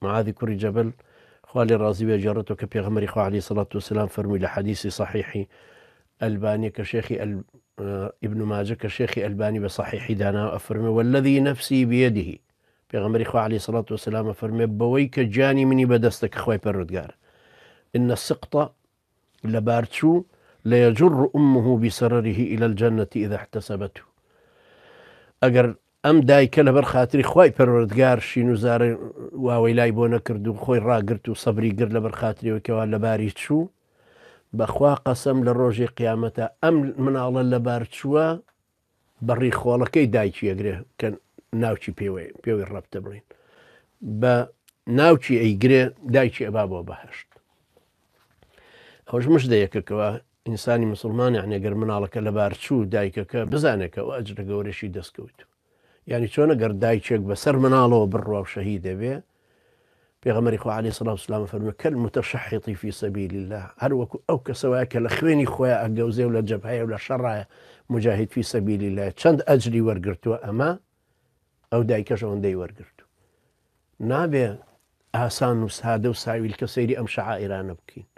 معاذ كري جبل خوالي الرازي بجارته كبيغمري خو عليه الصلاة والسلام فرمي لحديث صحيح الباني كشيخي ابن ماجه كشيخي الباني بصحيح دانا أفرمي والذي نفسي بيده بيغمري خو عليه الصلاة والسلام أفرمي بويك جاني مني بدستك خوي بردقار إن السقط لبارتشو ليجر أمه بسرره إلى الجنة إذا احتسبته ئەگەر ئەم دایکە لەبەر خاتری خوای پەروەردگار شین و زارە واوەی لای بۆ نەکرد و خۆی ڕاگرت و سەبری گرت لەبەر خاتریەوەکەوە لەباری چوو بەخوا قەسەم لە ڕۆژی قیامەتە ئەم مناڵە لەبار چووە بەڕی خۆڵەکەی دایکی ئەگرێ کە ناوچی پێوەی ڕەبتە بڵین بە ناوچی ئەیگرێ دایکی ئەبا بۆ بەهەشت ئەوش مژدەیەکەکەوە ئینسانی مسلمان یعنی ئەگەر مناڵەکە لەبار چوو دایکەکە بزانێکە و ئەجرە گەورەشی دەستکەوت یعنی چۆن ئەگەر دایکێک بەسەر مناڵەوە بڕوا و شەهید دەبێ پێغەمبەری خوا عەلەیهی سەڵات وسەلام فەرمووی کەالمتەشەحیطی فی سەبیل الله هەر وەکو ئەو کەسەوەیە کە لە خوێنی خۆیان ئەگەوزێ و لە جەبهەیە و لە شەڕایە مجاهید فی سەبیل الله چەند ئەجری وەرگرتووە ئەمە ئەو دایکەش ئەوەندەی وەرگرتووە نابێ ئاسان و سادە و ساویل کە سەیری ئەم شەعائیرانە بکەین